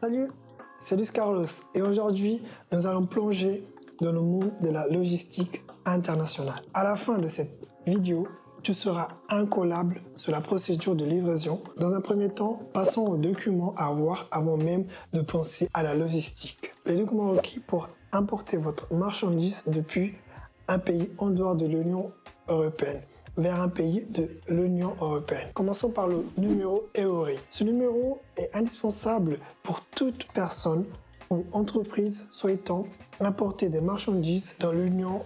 Salut, c'est Luis Carlos et aujourd'hui, nous allons plonger dans le monde de la logistique internationale. À la fin de cette vidéo, tu seras incollable sur la procédure de livraison. Dans un premier temps, passons aux documents à voir avant même de penser à la logistique. Les documents requis pour importer votre marchandise depuis un pays en dehors de l'Union européenne vers un pays de l'Union européenne. Commençons par le numéro EORI. Ce numéro est indispensable pour toute personne ou entreprise souhaitant importer des marchandises dans l'Union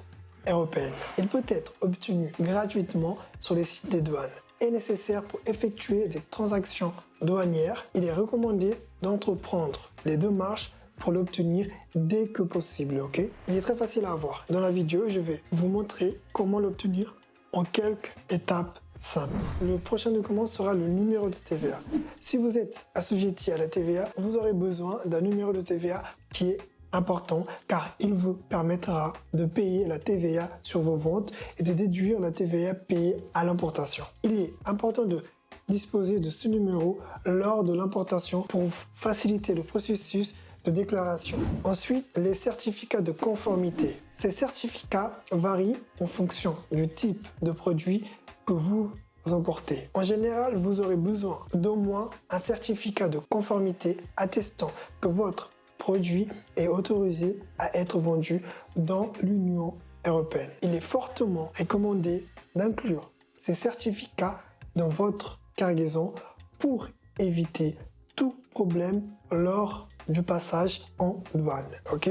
européenne. Il peut être obtenu gratuitement sur les sites des douanes. Est nécessaire pour effectuer des transactions douanières. Il est recommandé d'entreprendre les démarches pour l'obtenir dès que possible. Ok? Il est très facile à avoir. Dans la vidéo, je vais vous montrer comment l'obtenir en quelques étapes simples. Le prochain document sera le numéro de TVA. Si vous êtes assujetti à la TVA, vous aurez besoin d'un numéro de TVA qui est important car il vous permettra de payer la TVA sur vos ventes et de déduire la TVA payée à l'importation. Il est important de disposer de ce numéro lors de l'importation pour faciliter le processus de déclaration. Ensuite, les certificats de conformité. Ces certificats varient en fonction du type de produit que vous emportez. En général, vous aurez besoin d'au moins un certificat de conformité attestant que votre produit est autorisé à être vendu dans l'Union européenne. Il est fortement recommandé d'inclure ces certificats dans votre cargaison pour éviter tout problème lors du passage en douane. Ok?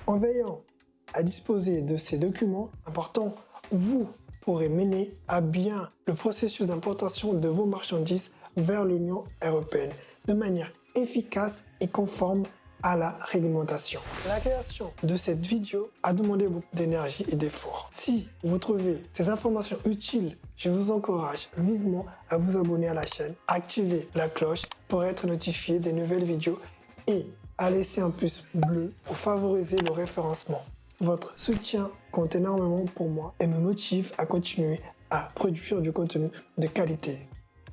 En veillant à disposer de ces documents importants, vous pourrez mener à bien le processus d'importation de vos marchandises vers l'Union européenne de manière efficace et conforme à la réglementation. La création de cette vidéo a demandé beaucoup d'énergie et d'efforts. Si vous trouvez ces informations utiles, je vous encourage vivement à vous abonner à la chaîne, activer la cloche pour être notifié des nouvelles vidéos et à laisser un pouce bleu pour favoriser le référencement. Votre soutien compte énormément pour moi et me motive à continuer à produire du contenu de qualité.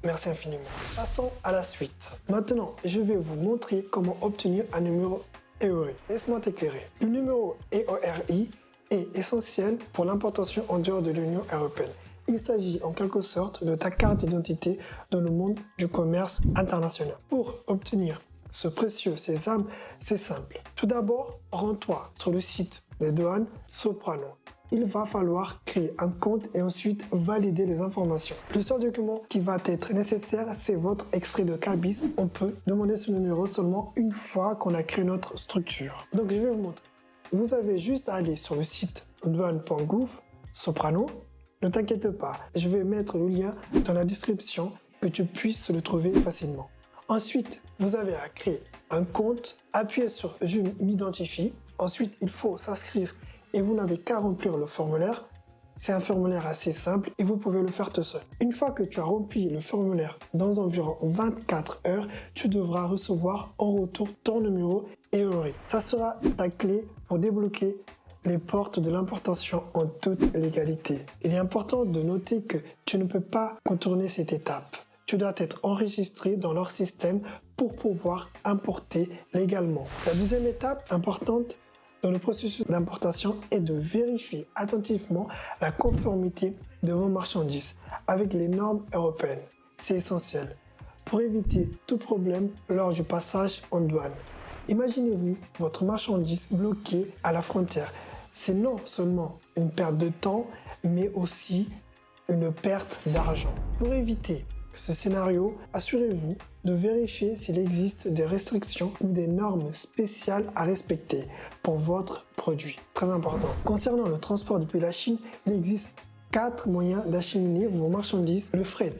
Merci infiniment. Passons à la suite. Maintenant, je vais vous montrer comment obtenir un numéro EORI. Laisse-moi t'éclairer. Le numéro EORI est essentiel pour l'importation en dehors de l'Union européenne. Il s'agit en quelque sorte de ta carte d'identité dans le monde du commerce international. Pour obtenir ce précieux sésame, c'est simple. Tout d'abord, rends-toi sur le site des douanes Soprano. Il va falloir créer un compte et ensuite valider les informations. Le seul document qui va être nécessaire, c'est votre extrait de cabis. On peut demander ce numéro seulement une fois qu'on a créé notre structure. Donc je vais vous montrer. Vous avez juste à aller sur le site douane.gouv Soprano. Ne t'inquiète pas, je vais mettre le lien dans la description que tu puisses le trouver facilement. Ensuite, vous avez à créer un compte, appuyez sur « Je m'identifie ». Ensuite, il faut s'inscrire et vous n'avez qu'à remplir le formulaire. C'est un formulaire assez simple et vous pouvez le faire tout seul. Une fois que tu as rempli le formulaire, dans environ 24 heures, tu devras recevoir en retour ton numéro EORI. Ça sera ta clé pour débloquer les portes de l'importation en toute légalité. Il est important de noter que tu ne peux pas contourner cette étape. Tu dois être enregistré dans leur système pour pouvoir importer légalement. La deuxième étape importante dans le processus d'importation est de vérifier attentivement la conformité de vos marchandises avec les normes européennes. C'est essentiel pour éviter tout problème lors du passage en douane. Imaginez-vous votre marchandise bloquée à la frontière. C'est non seulement une perte de temps, mais aussi une perte d'argent. Pour éviter ce scénario, assurez-vous de vérifier s'il existe des restrictions ou des normes spéciales à respecter pour votre produit. Très important. Concernant le transport depuis la Chine, il existe 4 moyens d'acheminer vos marchandises. Le fret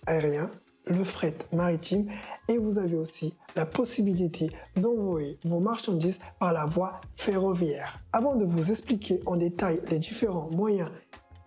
aérien, le fret maritime et vous avez aussi la possibilité d'envoyer vos marchandises par la voie ferroviaire. Avant de vous expliquer en détail les différents moyens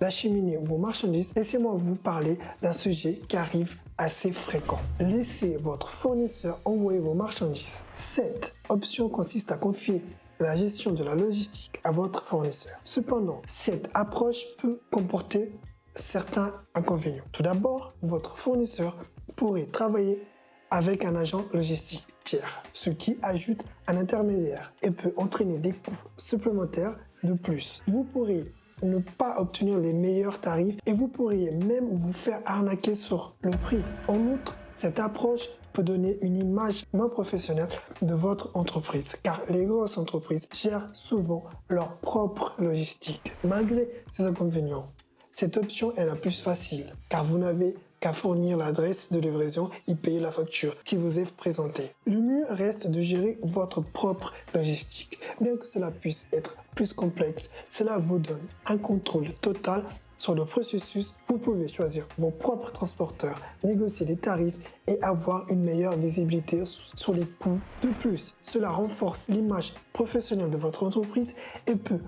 d'acheminer vos marchandises, laissez-moi vous parler d'un sujet qui arrive assez fréquent. Laissez votre fournisseur envoyer vos marchandises. Cette option consiste à confier la gestion de la logistique à votre fournisseur. Cependant, cette approche peut comporter certains inconvénients. Tout d'abord, votre fournisseur pourrait travailler avec un agent logistique. tiers, ce qui ajoute un intermédiaire et peut entraîner des coûts supplémentaires de plus. Vous pourriez ne pas obtenir les meilleurs tarifs et vous pourriez même vous faire arnaquer sur le prix. En outre, cette approche peut donner une image moins professionnelle de votre entreprise, car les grosses entreprises gèrent souvent leur propre logistique. Malgré ces inconvénients, cette option est la plus facile, car vous n'avez qu'à fournir l'adresse de livraison et payer la facture qui vous est présentée. Le mieux reste de gérer votre propre logistique. Bien que cela puisse être plus complexe, cela vous donne un contrôle total sur le processus. Vous pouvez choisir vos propres transporteurs, négocier les tarifs et avoir une meilleure visibilité sur les coûts. De plus, cela renforce l'image professionnelle de votre entreprise et peut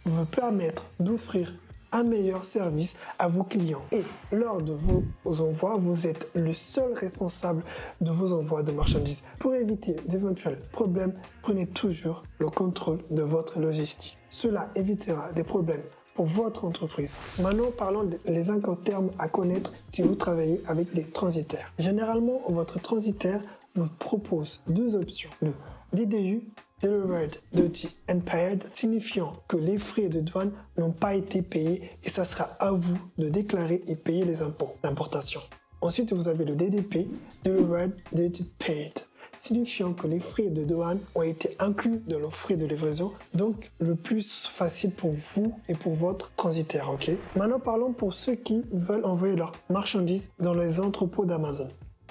vous permettre d'offrir un meilleur service à vos clients. Et lors de vos envois, vous êtes le seul responsable de vos envois de marchandises. Pour éviter d'éventuels problèmes, prenez toujours le contrôle de votre logistique. Cela évitera des problèmes pour votre entreprise. Maintenant, parlons des incoterms à connaître si vous travaillez avec des transitaires. Généralement, votre transitaire vous propose deux options. Le VDU, Delivered Duty Unpaid, signifiant que les frais de douane n'ont pas été payés et ça sera à vous de déclarer et payer les impôts d'importation. Ensuite, vous avez le DDP, Delivered Duty Paid, signifiant que les frais de douane ont été inclus dans les frais de livraison, donc le plus facile pour vous et pour votre transitaire. Ok. Maintenant, parlons pour ceux qui veulent envoyer leurs marchandises dans les entrepôts d'Amazon.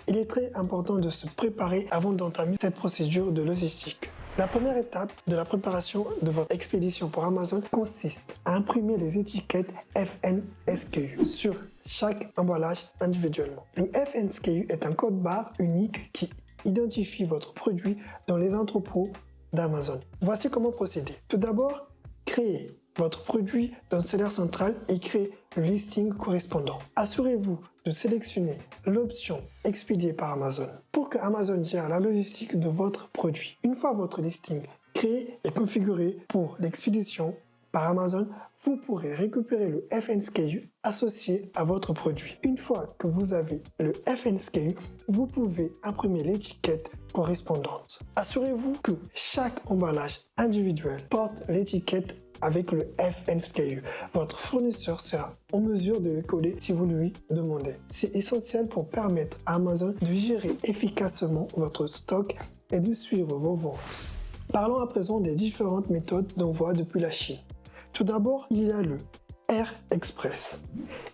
Il est très important de se préparer avant d'entamer cette procédure de logistique. La première étape de la préparation de votre expédition pour Amazon consiste à imprimer les étiquettes FNSKU sur chaque emballage individuellement. Le FNSKU est un code barre unique qui identifie votre produit dans les entrepôts d'Amazon. Voici comment procéder. Tout d'abord, créez votre produit dans le seller central et créez le listing correspondant. Assurez-vous de sélectionner l'option expédiée par Amazon pour que Amazon gère la logistique de votre produit. Une fois votre listing créé et configuré pour l'expédition par Amazon, vous pourrez récupérer le FNSKU associé à votre produit. Une fois que vous avez le FNSKU, vous pouvez imprimer l'étiquette correspondante. Assurez-vous que chaque emballage individuel porte l'étiquette avec le FNSKU. Votre fournisseur sera en mesure de le coder si vous lui demandez. C'est essentiel pour permettre à Amazon de gérer efficacement votre stock et de suivre vos ventes. Parlons à présent des différentes méthodes d'envoi depuis la Chine. Tout d'abord, il y a le Air Express.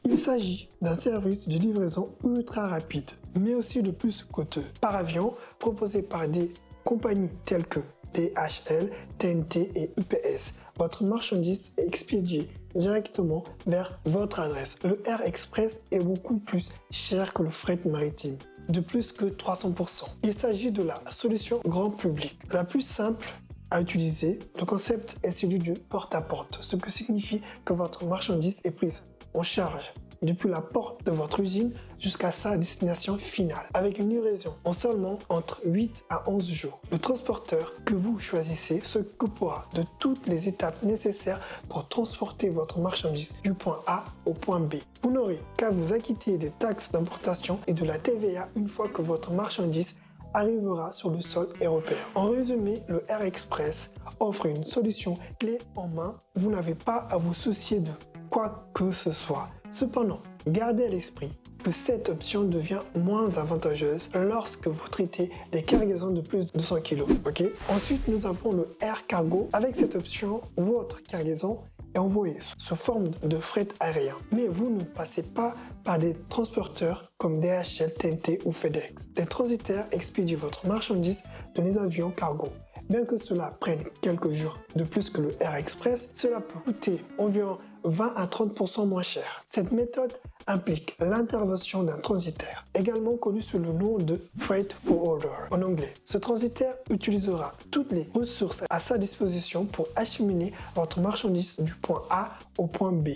Il s'agit d'un service de livraison ultra rapide, mais aussi le plus coûteux, par avion, proposé par des compagnies telles que DHL, TNT et UPS. Votre marchandise est expédiée directement vers votre adresse. Le Air Express est beaucoup plus cher que le fret maritime, de plus que 300%. Il s'agit de la solution grand public, la plus simple à utiliser. Le concept est celui du porte-à-porte, ce qui signifie que votre marchandise est prise en charge depuis la porte de votre usine jusqu'à sa destination finale, avec une livraison en seulement entre 8 à 11 jours. Le transporteur que vous choisissez s'occupera de toutes les étapes nécessaires pour transporter votre marchandise du point A au point B. Vous n'aurez qu'à vous acquitter des taxes d'importation et de la TVA une fois que votre marchandise arrivera sur le sol européen. En résumé, le Air Express offre une solution clé en main. Vous n'avez pas à vous soucier de quoi que ce soit. Cependant, gardez à l'esprit que cette option devient moins avantageuse lorsque vous traitez des cargaisons de plus de 200 kg. Okay? Ensuite, nous avons le Air Cargo. Avec cette option, votre cargaison est envoyée sous forme de fret aérien. Mais vous ne passez pas par des transporteurs comme DHL, TNT ou FedEx. Les transitaires expédient votre marchandise dans les avions cargo. Bien que cela prenne quelques jours de plus que le Air Express, cela peut coûter environ 20 à 30% moins cher. Cette méthode implique l'intervention d'un transitaire, également connu sous le nom de Freight Forwarder en anglais. Ce transitaire utilisera toutes les ressources à sa disposition pour acheminer votre marchandise du point A au point B,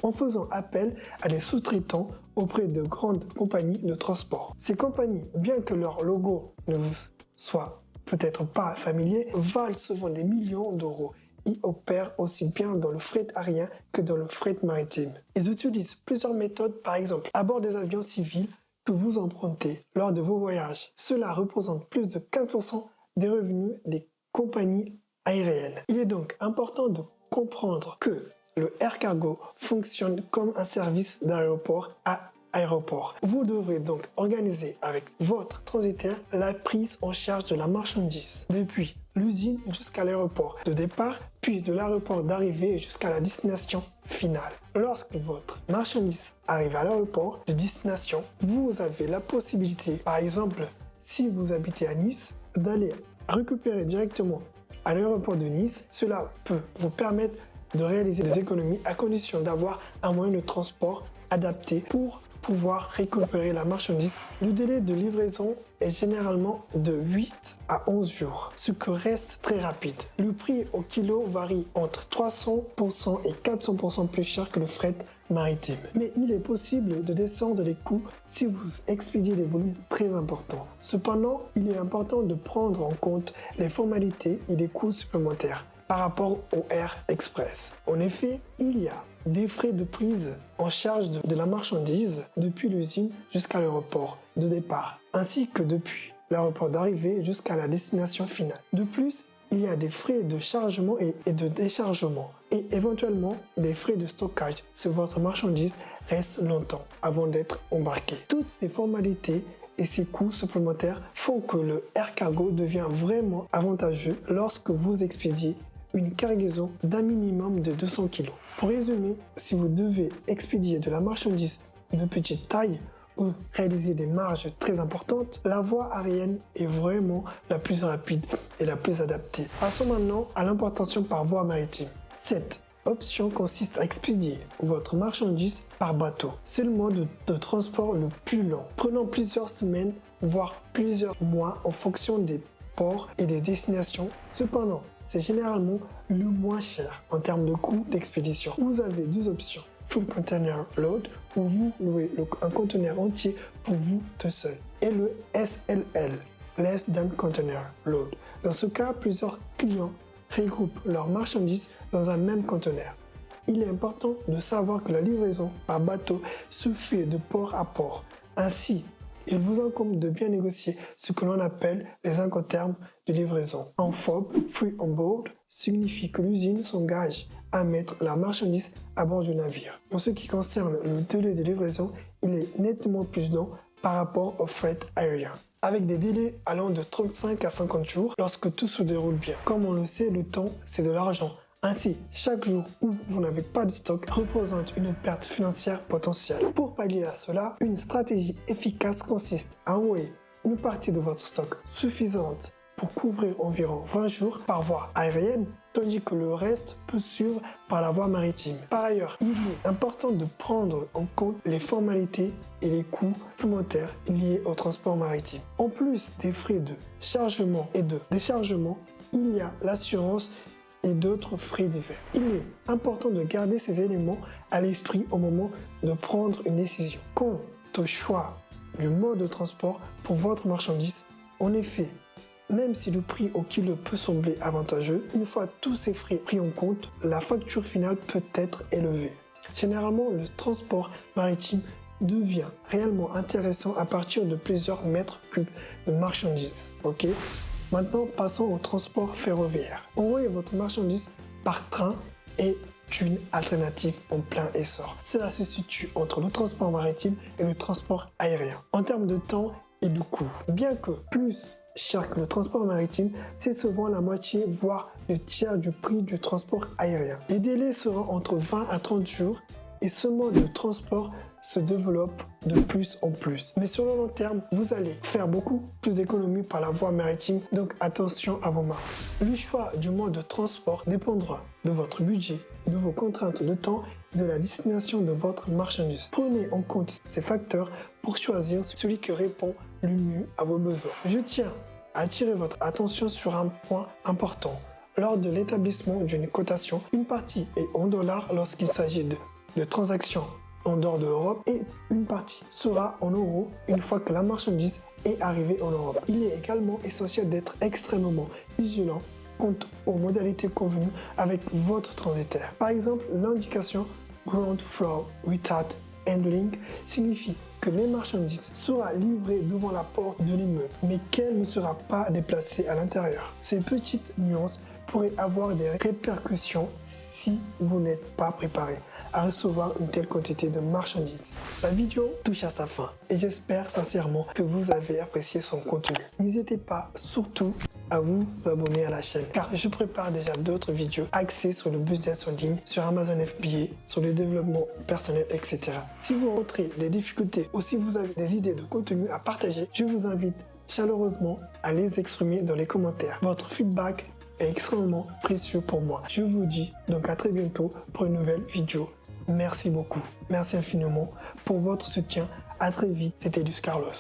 en faisant appel à des sous-traitants auprès de grandes compagnies de transport. Ces compagnies, bien que leur logo ne vous soit peut-être pas familier, valent souvent des millions d'euros. Ils opèrent aussi bien dans le fret aérien que dans le fret maritime. Ils utilisent plusieurs méthodes, par exemple à bord des avions civils que vous empruntez lors de vos voyages. Cela représente plus de 15% des revenus des compagnies aériennes. Il est donc important de comprendre que le air cargo fonctionne comme un service d'aéroport à aéroport. Vous devrez donc organiser avec votre transitaire la prise en charge de la marchandise depuis l'usine jusqu'à l'aéroport de départ, puis de l'aéroport d'arrivée jusqu'à la destination finale. Lorsque votre marchandise arrive à l'aéroport de destination, vous avez la possibilité, par exemple, si vous habitez à Nice, d'aller récupérer directement à l'aéroport de Nice. Cela peut vous permettre de réaliser des économies à condition d'avoir un moyen de transport adapté pour pouvoir récupérer la marchandise. Le délai de livraison est généralement de 8 à 11 jours, ce qui reste très rapide. Le prix au kilo varie entre 300% et 400% plus cher que le fret maritime. Mais il est possible de descendre les coûts si vous expédiez des volumes très importants. Cependant, il est important de prendre en compte les formalités et les coûts supplémentaires par rapport au Air Express. En effet, il y a des frais de prise en charge de la marchandise depuis l'usine jusqu'à l'aéroport de départ, ainsi que depuis l'aéroport d'arrivée jusqu'à la destination finale. De plus, il y a des frais de chargement et de déchargement, et éventuellement des frais de stockage si votre marchandise reste longtemps avant d'être embarquée. Toutes ces formalités et ces coûts supplémentaires font que le air cargo devient vraiment avantageux lorsque vous expédiez une cargaison d'un minimum de 200 kg. Pour résumer, si vous devez expédier de la marchandise de petite taille ou réaliser des marges très importantes, la voie aérienne est vraiment la plus rapide et la plus adaptée. Passons maintenant à l'importation par voie maritime. Cette option consiste à expédier votre marchandise par bateau. C'est le mode de transport le plus lent, prenant plusieurs semaines, voire plusieurs mois en fonction des ports et des destinations. Cependant, c'est généralement le moins cher en termes de coût d'expédition. Vous avez deux options. Full Container Load, où vous louez un conteneur entier pour vous tout seul, et le SLL, Less Than Container Load. Dans ce cas, plusieurs clients regroupent leurs marchandises dans un même conteneur. Il est important de savoir que la livraison par bateau se fait de port à port. Ainsi, il vous incombe de bien négocier ce que l'on appelle les incoterms de livraison. En FOB, Free On Board signifie que l'usine s'engage à mettre la marchandise à bord du navire. En ce qui concerne le délai de livraison, il est nettement plus long par rapport au fret aérien, avec des délais allant de 35 à 50 jours lorsque tout se déroule bien. Comme on le sait, le temps, c'est de l'argent. Ainsi, chaque jour où vous n'avez pas de stock représente une perte financière potentielle. Pour pallier à cela, une stratégie efficace consiste à envoyer une partie de votre stock suffisante pour couvrir environ 20 jours par voie aérienne, tandis que le reste peut suivre par la voie maritime. Par ailleurs, il est important de prendre en compte les formalités et les coûts supplémentaires liés au transport maritime. En plus des frais de chargement et de déchargement, il y a l'assurance et d'autres frais divers. Il est important de garder ces éléments à l'esprit au moment de prendre une décision. Quant au choix du mode de transport pour votre marchandise, en effet, même si le prix au kilo peut sembler avantageux, une fois tous ces frais pris en compte, la facture finale peut être élevée. Généralement, le transport maritime devient réellement intéressant à partir de plusieurs mètres cubes de marchandises. Ok ? Maintenant, passons au transport ferroviaire. Envoyer votre marchandise par train est une alternative en plein essor. Cela se situe entre le transport maritime et le transport aérien. En termes de temps et de coût, bien que plus cher que le transport maritime, c'est souvent la moitié, voire le tiers du prix du transport aérien. Les délais seront entre 20 à 30 jours et ce mode de transport se développe de plus en plus. Mais sur le long terme, vous allez faire beaucoup plus d'économies par la voie maritime, donc attention à vos marges. Le choix du mode de transport dépendra de votre budget, de vos contraintes de temps et de la destination de votre marchandise. Prenez en compte ces facteurs pour choisir celui qui répond le mieux à vos besoins. Je tiens à attirer votre attention sur un point important. Lors de l'établissement d'une cotation, une partie est en dollars lorsqu'il s'agit de transactions en dehors de l'Europe et une partie sera en euros une fois que la marchandise est arrivée en Europe. Il est également essentiel d'être extrêmement vigilant quant aux modalités convenues avec votre transitaire. Par exemple, l'indication Ground Floor Without Handling signifie que les marchandises seront livrées devant la porte de l'immeuble, mais qu'elle ne sera pas déplacée à l'intérieur. Ces petites nuances pourraient avoir des répercussions si vous n'êtes pas préparé à recevoir une telle quantité de marchandises. La vidéo touche à sa fin et j'espère sincèrement que vous avez apprécié son contenu. N'hésitez pas surtout à vous abonner à la chaîne car je prépare déjà d'autres vidéos axées sur le business en ligne, sur Amazon FBA, sur le développement personnel, etc. Si vous rencontrez des difficultés ou si vous avez des idées de contenu à partager, je vous invite chaleureusement à les exprimer dans les commentaires. Votre feedback est extrêmement précieux pour moi. Je vous dis donc à très bientôt pour une nouvelle vidéo. Merci beaucoup. Merci infiniment pour votre soutien. À très vite. C'était Luis Carlos.